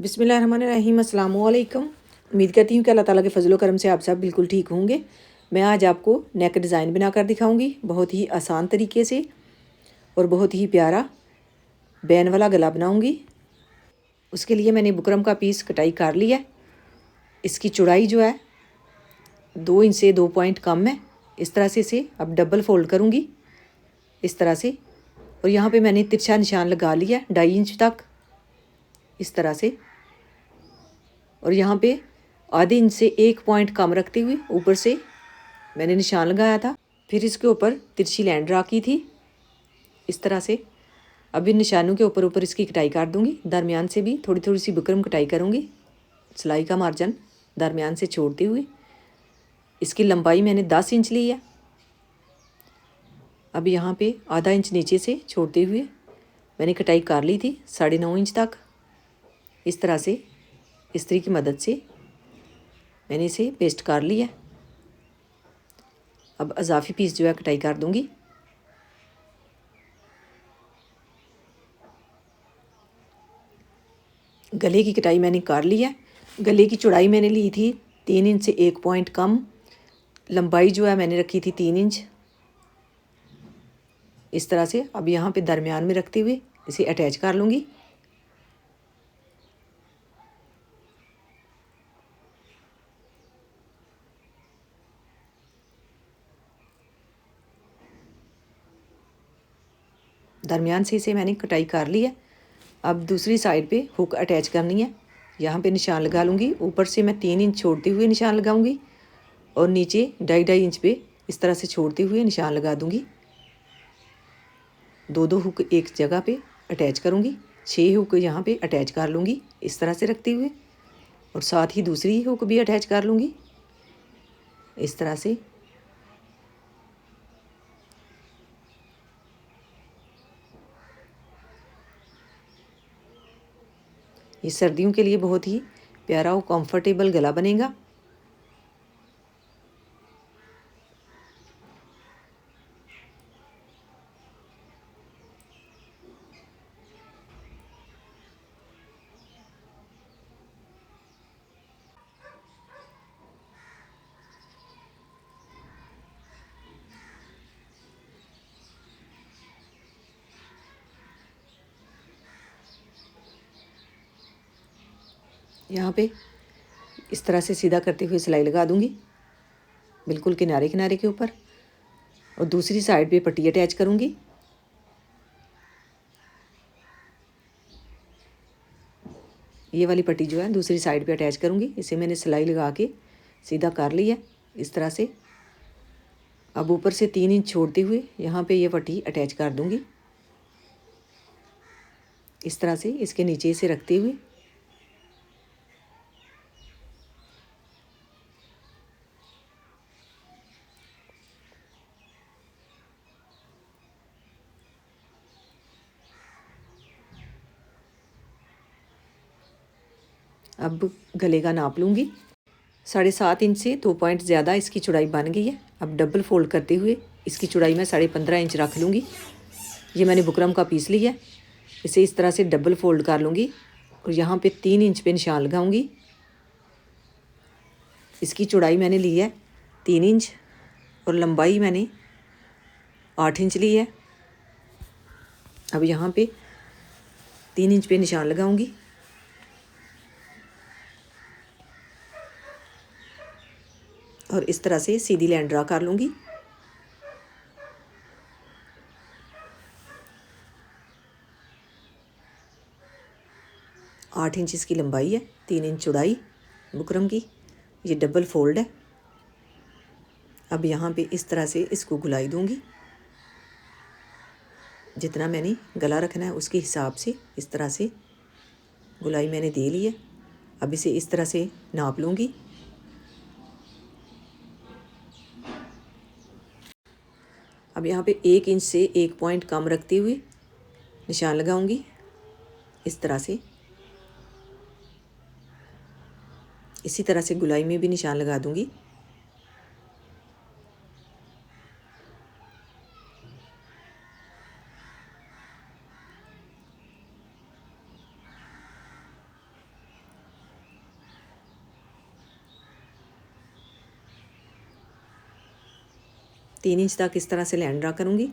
बिस्मिल्लाहिर्रहमानिर्रहीम अस्सलाम वालेकुम। उम्मीद करती हूँ कि अल्लाह ताला के फजलो करम से आप सब बिल्कुल ठीक होंगे। मैं आज आपको नेक डिज़ाइन बनाकर दिखाऊंगी बहुत ही आसान तरीके से और बहुत ही प्यारा बैन वाला गला बनाऊंगी। उसके लिए मैंने बुकरम का पीस कटाई कर लिया। इसकी चौड़ाई जो है 2 इंच से 2 पॉइंट कम है। इस तरह से इसे अब डबल फोल्ड करूँगी इस तरह से, और यहाँ पे मैंने तिरछा निशान लगा लिया 2.5 इंच तक इस तरह से, और यहाँ पे आधे इंच से 1 पॉइंट कम रखते हुए ऊपर से मैंने निशान लगाया था। फिर इसके ऊपर तिरछी लाइन ड्रा की थी इस तरह से। अब इन निशानों के ऊपर ऊपर इसकी कटाई कर दूंगी। दरमियान से भी थोड़ी थोड़ी सी बुकरम कटाई करूंगी, सिलाई का मार्जिन दरमियान से छोड़ते हुए। इसकी लंबाई मैंने 10 इंच ली है। अब यहाँ पे आधा इंच नीचे से छोड़ते हुए मैंने कटाई कर ली थी 9.5 इंच तक इस तरह से। इस्त्री की मदद से मैंने इसे पेस्ट कर लिया। अब अजाफी पीस जो है कटाई कर दूंगी। गले की कटाई मैंने कर ली है। गले की चौड़ाई मैंने ली थी 3 इंच से 1 पॉइंट कम। लंबाई जो है मैंने रखी थी 3 इंच इस तरह से। अब यहाँ पे दरमियान में रखते हुए इसे अटैच कर लूँगी। दरमियान से इसे मैंने कटाई कर ली है। अब दूसरी साइड पे हुक अटैच करनी है। यहाँ पे निशान लगा लूँगी। ऊपर से मैं 3 इंच छोड़ते हुए निशान लगाऊंगी और नीचे 2.5 इंच पे इस तरह से छोड़ते हुए निशान लगा दूँगी। 2 हुक एक जगह पे अटैच करूँगी। 6 हुक यहाँ पे अटैच कर लूँगी इस तरह से रखते हुए, और साथ ही दूसरी हुक भी अटैच कर लूँगी इस तरह से। ये सर्दियों के लिए बहुत ही प्यारा और कंफर्टेबल गला बनेगा। यहाँ पे इस तरह से सीधा करते हुए सिलाई लगा दूँगी बिल्कुल किनारे किनारे के ऊपर, और दूसरी साइड पे पट्टी अटैच करूँगी। ये वाली पट्टी जो है दूसरी साइड पे अटैच करूँगी। इसे मैंने सिलाई लगा के सीधा कर लिया इस तरह से। अब ऊपर से 3 इंच छोड़ते हुए यहाँ पे ये पट्टी अटैच कर दूँगी इस तरह से, इसके नीचे से रखते हुए। अब गले का नाप लूँगी। 7.5 इंच से 2 पॉइंट ज़्यादा इसकी चौड़ाई बन गई है। अब डबल फोल्ड करते हुए इसकी चौड़ाई मैं 15.5 इंच रख लूँगी। ये मैंने बुकरम का पीस लिया है। इसे इस तरह से डबल फोल्ड कर लूँगी और यहाँ पे 3 इंच पे निशान लगाऊँगी। इसकी चौड़ाई मैंने ली है 3 इंच और लंबाई मैंने 8 इंच ली है। अब यहाँ पे 3 इंच पे निशान लगाऊँगी और इस तरह से सीधी लाइन ड्रा कर लूँगी। आठ इंच इसकी लंबाई है, 3 इंच चौड़ाई बुकरम की। ये डबल फोल्ड है। अब यहाँ पे इस तरह से इसको गुलाई दूँगी। जितना मैंने गला रखना है उसके हिसाब से इस तरह से गुलाई मैंने दे ली है। अब इसे इस तरह से नाप लूँगी। अब यहाँ पे 1 इंच से 1 पॉइंट कम रखते हुए निशान लगाऊंगी इस तरह से। इसी तरह से गुलाई में भी निशान लगा दूंगी। 3 इंच तक इस तरह से लाइन ड्रा करूँगी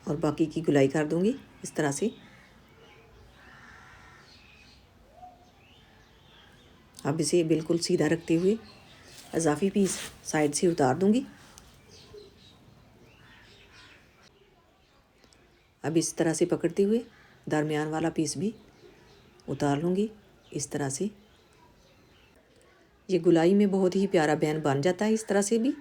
और बाकी की गुलाई कर दूँगी इस तरह से। अब इसे बिल्कुल सीधा रखते हुए इजाफी पीस साइड से उतार दूँगी। अब इस तरह से पकड़ते हुए दरमियान वाला पीस भी उतार लूँगी इस तरह से। ये गुलाई में बहुत ही प्यारा बैन बन जाता है इस तरह से भी।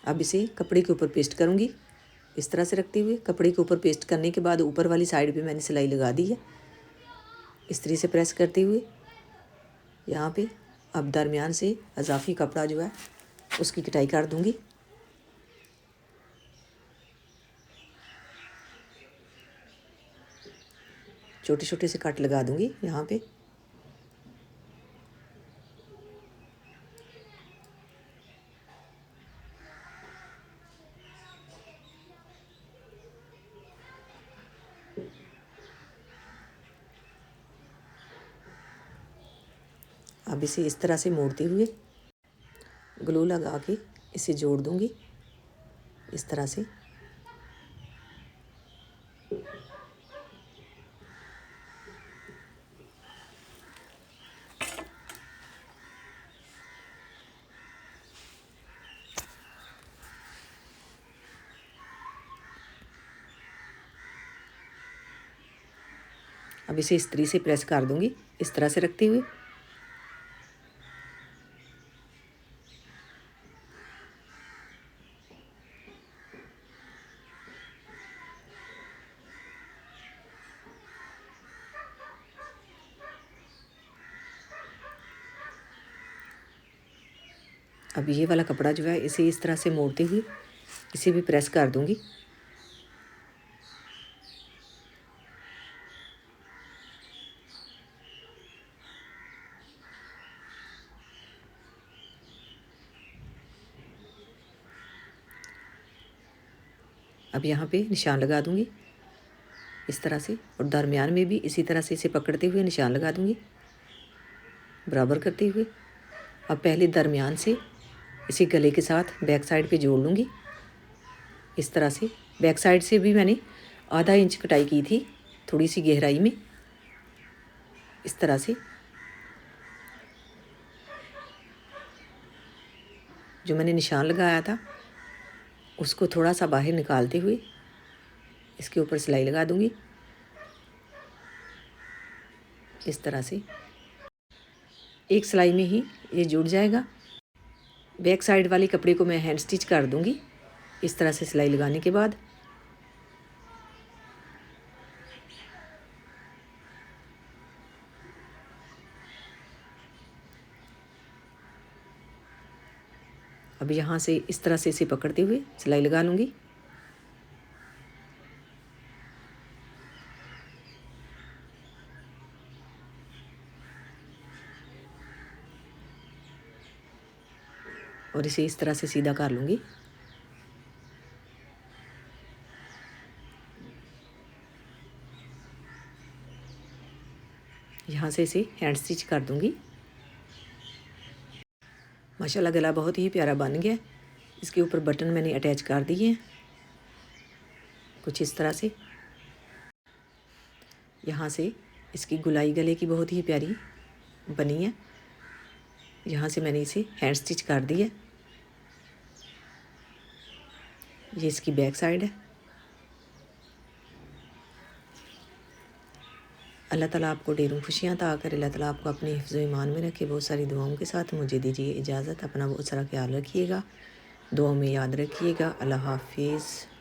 अब इसे कपड़े के ऊपर पेस्ट करूँगी इस तरह से रखते हुए। कपड़े के ऊपर पेस्ट करने के बाद ऊपर वाली साइड पे मैंने सिलाई लगा दी है इस तरह से प्रेस करते हुए यहाँ पे। अब दरमियान से इजाफी कपड़ा जो है उसकी कटाई कर दूँगी। छोटे छोटे से कट लगा दूँगी यहाँ पे। अब इसे इस तरह से मोड़ते हुए ग्लू लगा के इसे जोड़ दूँगी इस तरह से। अब इसे इस तरह से प्रेस कर दूँगी इस तरह से रखते हुए। अब ये वाला कपड़ा जो है इसे इस तरह से मोड़ते हुए इसे भी प्रेस कर दूँगी। अब यहाँ पे निशान लगा दूँगी इस तरह से और दरमियान में भी इसी तरह से इसे पकड़ते हुए निशान लगा दूँगी बराबर करते हुए। अब पहले दरमियान से इसे गले के साथ बैक साइड पे जोड़ लूँगी इस तरह से। बैक साइड से भी मैंने आधा इंच कटाई की थी थोड़ी सी गहराई में इस तरह से। जो मैंने निशान लगाया था उसको थोड़ा सा बाहर निकालते हुए इसके ऊपर सिलाई लगा दूँगी इस तरह से। एक सिलाई में ही ये जुड़ जाएगा। बैक साइड वाले कपड़े को मैं हैंड स्टिच कर दूँगी इस तरह से सिलाई लगाने के बाद। अब यहाँ से इस तरह से इसे पकड़ते हुए सिलाई लगा लूँगी। और इसे इस तरह से सीधा कर लूँगी। यहाँ से इसे हैंड स्टिच कर दूँगी। माशाल्लाह गला बहुत ही प्यारा बन गया। इसके ऊपर बटन मैंने अटैच कर दिए हैं कुछ इस तरह से। यहाँ से इसकी गुलाई गले की बहुत ही प्यारी बनी है। यहाँ से मैंने इसे हैंड स्टिच कर दी है। ये इसकी बैक साइड है। अल्लाह ताला आपको ढेरों खुशियाँ अता करे। अल्लाह ताला आपको अपने हिफ्ज़ ईमान में रखे। बहुत सारी दुआओं के साथ मुझे दीजिए इजाज़त। अपना बहुत सारा ख्याल रखिएगा, दुआओं में याद रखिएगा। अल्लाह हाफिज़।